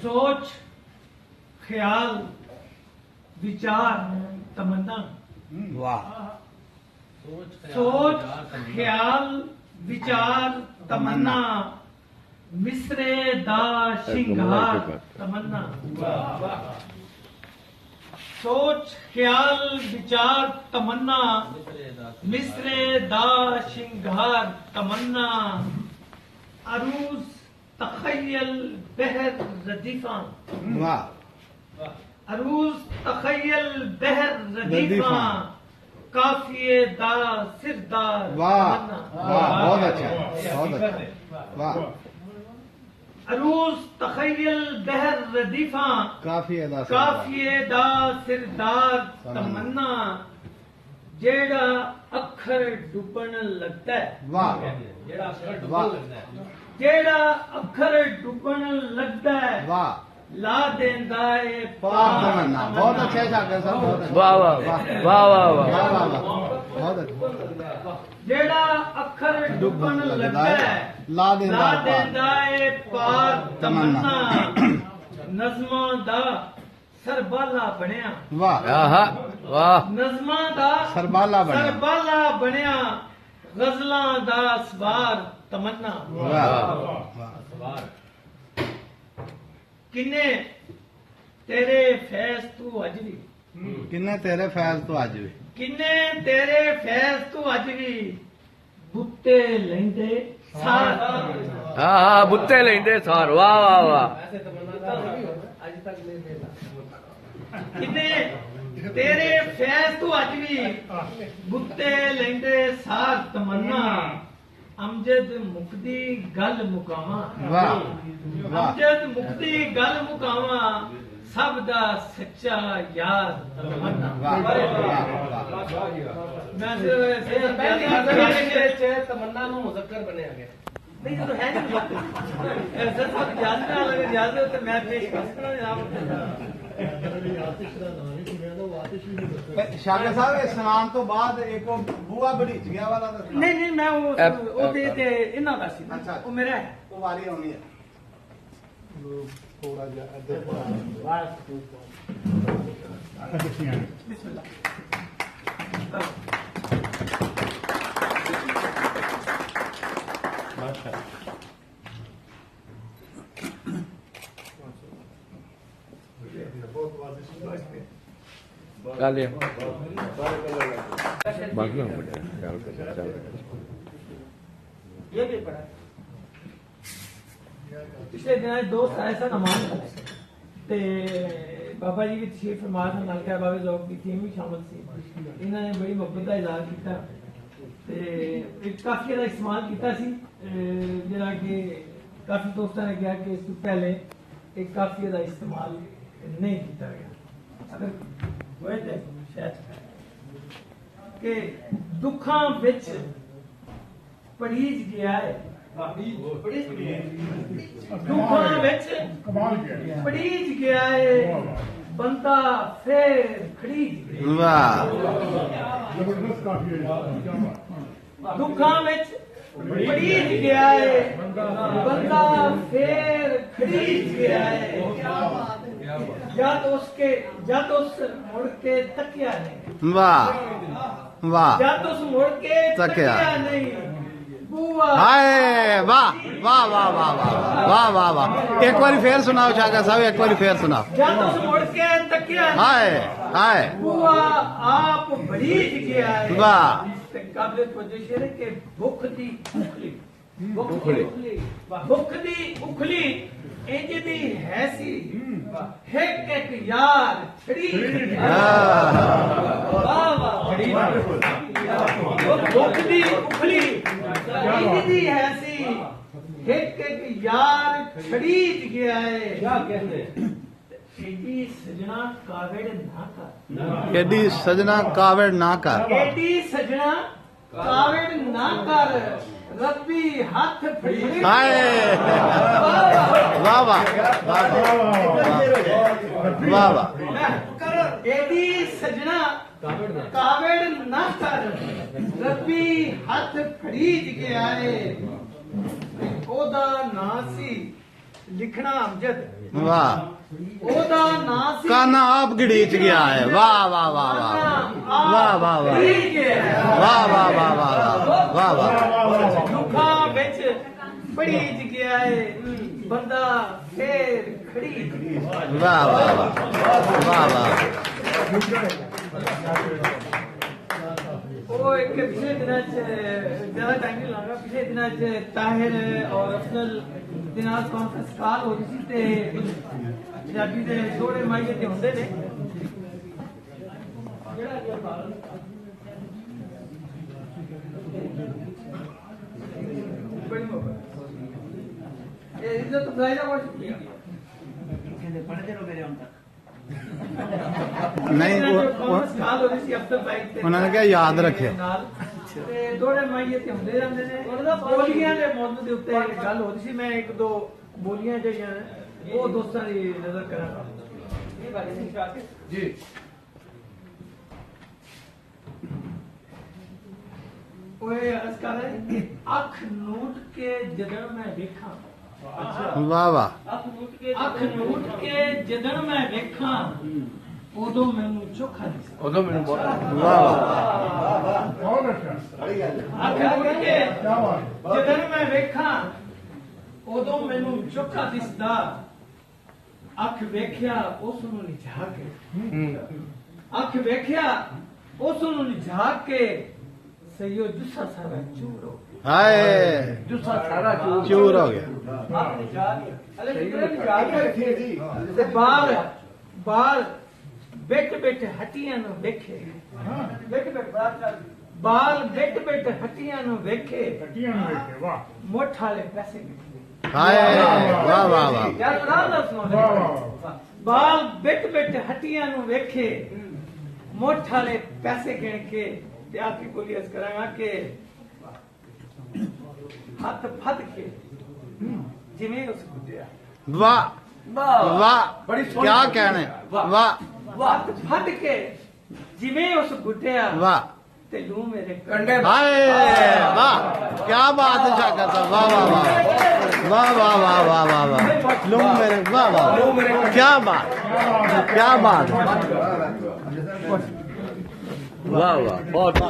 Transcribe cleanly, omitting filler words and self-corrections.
सोच ख्याल विचार तमन्ना। वाह। सोच ख्याल विचार तमन्ना मिसरे दा शिंगार तमन्ना। सोच ख्याल विचार तमन्ना मिसरे दा शिंगार तमन्ना अरूज तखय्यल बहर रदीफा। वाह। अरूज तखय्यल बहर रदीफा काफिए दा सिरदार वाह तमन्ना। वाह, बहुत अच्छा, बहुत अच्छा, वाह। अरूज तखय्यल बहर रदीफा काफी अदा काफिए दा सिरदार तमन्ना जेड़ा अखर डुबन लगता है। वाह वाह जेड़ा अखर डुबन लगता है वाह। ला देंदा है पाक तमन्ना। बहुत अच्छे शागिर्द साहब, बहुत अच्छे। वाह वाह वाह वाह वाह वाह वाह वाह, बहुत अच्छा। जेड़ा अखर डुबन लगता है ला देंदा है पार तमन्ना। तमन्ना नज़मां दा सरबाला बनया। वाह आहा वाह नज़मां दा सरबाला बनया। सरबाला बनया गज़लां दा सवार तमन्ना। वाह वाह। किन्ने तेरे फैज तू अज भी किन्ने तेरे फैज तो अज भी किन्ने तेरे फैज तू अज भी बुत्ते लेंदे सार। आहा बुत्ते लेंदे सार वाह वाह वाह किन्ने तेरे फैज तू अज भी बुत्ते लेंदे सार तमन्ना अमजद मुकदी गल मुकावा। वाह वाह। अमजद मुकदी गल मुकावा सब दा सच्चा यार तमन्ना। वाह वाह मैं तमन्ना ਨੂੰ ਮੁਜ਼ੱਕਰ ਬਣਿਆ ਗਿਆ। नहीं तो है नहीं ऐसा सब याद ना लगे याद हो तो मैं पेश कर सकता हूं। शागिर्द साहब इस नाम तो बाद एक वो बुआ बड़ी गया वाला था। नहीं नहीं मैं वो ते इन्ना दा सी अच्छा। वो मेरा है। वो वारी होनी है थोड़ा जा इधर बिस्मिल्लाह। ਚੱਲ ਬਾਕੀ ਹੁਣ ਚੱਲ ਚੱਲ ये भी पढ़ा पिछले दिन दोस्त आए सन अमान ते बाबा जी की तशरीफ फरमा सन नाल के बाबे ज़ौक़ की टीम भी शामिल सी। इन्होंने बड़ी मोहब्बत का इज़हार किया ते एक काफिया का इस्तेमाल किया सी जरा कि काफी दोस्तों ने कहा कि इस तो पहले एक काफिया का इस्तेमाल नहीं किया गया। अगर होए ते शायद कि दुखां विच पढ़ीज गया है दुखां विच पढ़ीज गया है बंदा फिर खड़ीज गया। वाह। दुखां विच पढ़ीज गया है बंदा फिर खड़ीज गया है या तो उस मुड़ के तकिया नहीं। वाह वाह। या तो उस मुड़ के तकिया नहीं बुआ। हाय वाह वाह वाह वाह वाह वाह वाह वाह। एक बार फिर सुनाओ शागिर्द साहब, एक बार फिर सुनाओ। या तो उस मुड़ के तकिया नहीं हाय हाय बुआ आप बड़ीज गया है। वाह। ते काबिल तवज्जो शेर है कि भुख दी उखली भुख दी उखली इंज दी है सी एक एक यार छड़ी। वाह वाह भुख दी उखली इंज दी है सी एक एक यार छड़ी गया है। क्या कहते एडी सजना कावड़ ना कर एडी सजना कावड़ ना कर एडी सजना कावड़ ना कर रब्बी हाथ फड़ी। हाय वाह वाह वाह वाह। एडी सजना कावड़ ना कर रब्बी हाथ खड़ीज के आए ओदा ना सी ਲਿਖਣਾ ਅਮਜਦ ਵਾਹ ਉਹਦਾ ਨਾਂ ਸੀ ਕਾਨਾ ਆਪ ਗੜੀਚ ਗਿਆ ਹੈ ਵਾਹ ਵਾਹ ਵਾਹ ਵਾਹ ਵਾਹ ਵਾਹ ਵਾਹ ਠੀਕ ਹੈ ਵਾਹ ਵਾਹ ਵਾਹ ਵਾਹ ਵਾਹ ਵਾਹ ਦੁੱਖਾਂ ਵਿੱਚ ਬੜੀ ਜਗਿਆ ਹੈ ਬੰਦਾ ਫੇਰ ਖੜੀ ਵਾਹ ਵਾਹ ਵਾਹ ਵਾਹ ਉਹ ਇੱਕ ਪਿਛਲੇ ਦਿਨਾਂ ਚ ਜ਼ਿਆਦਾ ਟਾਈਮ ਨਹੀਂ ਲੱਗਾ ਪਿਛਲੇ ਦਿਨਾਂ ਚ ਤਾਹਿਰ ਔਰ ਅਫਜ਼ਲ ਦੇ ਨਾਲ ਕਾਨਫਰੰਸ ਕਾਲ ਹੋ ਰਹੀ ਸੀ ਤੇ ਪੰਜਾਬੀ ਦੇ ਥੋੜੇ ਮਾਈਏ ਤੇ ਹੁੰਦੇ ਨੇ ਜਿਹੜਾ ਜੋ ਕਾਲ ਬੜੀ ਮੁਹੱਬਤ ਇਹ ਇੱਜ਼ਤ ਬੁਲਾਈ ਦਾ ਬਹੁਤ ਸ਼ੁਕਰੀਆ ਕਹਿੰਦੇ ਪੜ੍ਹਦੇ ਰਹੋ ਮੇਰੇ ਹੁਣ ਤੱਕ ਨਹੀਂ ਕਾਨਫਰੰਸ ਕਾਲ ਹੋ ਰਹੀ ਸੀ ਅਫਜ਼ਲ ਭਾਈ ਤੇ ਉਹਨਾਂ ਨੇ ਕਿਹਾ ਯਾਦ ਰੱਖਿਓ ਨਾਲ ਤੇ ਥੋੜੇ ਮਾਈਏ ਤੇ ਹੁੰਦੇ ਰਹਿੰਦੇ ਨੇ ਬੋਲੀਆਂ ਦੇ ਮੁੱਦੇ ਦੇ ਉੱਤੇ ਗੱਲ ਹੋ ਰਹੀ ਸੀ ਮੈਂ ਇੱਕ ਦੋ ਬੋਲੀਆਂ ਜਿਹੜੀਆਂ ਨੇ ਉਹ ਦੋਸਤਾਂ ਦੀ ਨਜ਼ਰ ਕਰਾਂਗਾ ਇਹ ਬਾਰੇ ਸਿਖਾ ਕੇ ਜੀ ਓਏ ਅਸਕਾਰ ਅੱਖ ਨੂਟ ਕੇ ਜਦੋਂ ਮੈਂ ਵੇਖਾਂ ਵਾਹ ਵਾਹ ਅੱਖ ਨੂਟ ਕੇ ਜਦੋਂ ਮੈਂ ਵੇਖਾਂ ਉਦੋਂ ਮੈਨੂੰ ਚੋਖਾ ਦਿਸੇ ਉਦੋਂ ਮੈਨੂੰ ਬਹੁਤ ਵਾਹ ਵਾਹ ਅੱਖ ਨੂਟ ਕੇ ਜਦੋਂ ਮੈਂ ਵੇਖਾਂ ਉਦੋਂ ਮੈਨੂੰ ਚੋਖਾ ਦਿਸਦਾ ਅੱਖ ਵੇਖਿਆ ਉਸ ਨੂੰ ਨਿਝਾ ਕੇ ਅੱਖ ਵੇਖਿਆ ਉਸ ਨੂੰ ਨਿਝਾ ਕੇ ਸਈਓ ਜੁੱਸਾ ਸਾਰਾ ਚੂਰ ਹੋ ਗਿਆ ਹਾਏ ਜੁੱਸਾ ਸਾਰਾ ਚੂਰ ਹੋ ਗਿਆ ਅੱਖ ਨਿਝਾ ਕੇ ਹਲੇ ਨਿਝਾ ਕੇ ਰੱਖੇ ਜੀ ਤੇ ਬਾਲ ਬੈਠ ਬੈਠ ਹੱਟੀਆਂ ਨੂੰ ਵੇਖੇ ਬੈਠ ਬੈਠ ਬਾਲ ਬੈਠ ਬੈਠ ਹੱਟੀਆਂ ਨੂੰ ਵੇਖੇ ਮੋਠ ਵਾਲੇ ਪੈਸੇ ਹਾਏ ਵਾਹ ਵਾਹ ਵਾਹ ਯਾਰ ਆਰਾਮ ਨਾਲ ਸੁਣੋ ਬਾਲ ਬੈਠ ਬੈਠ ਹੱਟੀਆਂ ਨੂੰ ਵੇਖੇ ਮੋਠ ਵਾਲੇ ਪੈਸੇ ਗਿਣ ਕੇ ਤੇ ਆਖਰੀ ਬੋਲੀ ਅਸ ਕਰਾਂਗਾ ਕਿ ਹੱਥ ਫੱਦ ਕੇ ਜਿਵੇਂ ਉਸ ਗੁੱਡਿਆ ਵਾਹ ਵਾਹ ਕੀ ਕਹਿਣੇ ਵਾਹ ਹੱਥ ਫੱਦ ਕੇ ਜਿਵੇਂ ਉਸ ਗੁੱਡਿਆ ਵਾਹ ਤੇ ਲੂ ਮੇਰੇ ਕੰਡੇ ਹਾਏ ਵਾਹ ਕੀ ਬਾਤ ਹੈ ਸ਼ਾਕਰ ਸਾਹਿਬ ਵਾਹ ਵਾਹ ਵਾਹ ਵਾਹ ਵਾਹ ਵਾਹ ਵਾਹ ਵਾਹ ਲੂੰ ਮੇਰੇ ਵਾਹ ਵਾਹ ਕੀ ਬਾਤ ਵਾਹ ਵਾਹ ਬਹੁਤ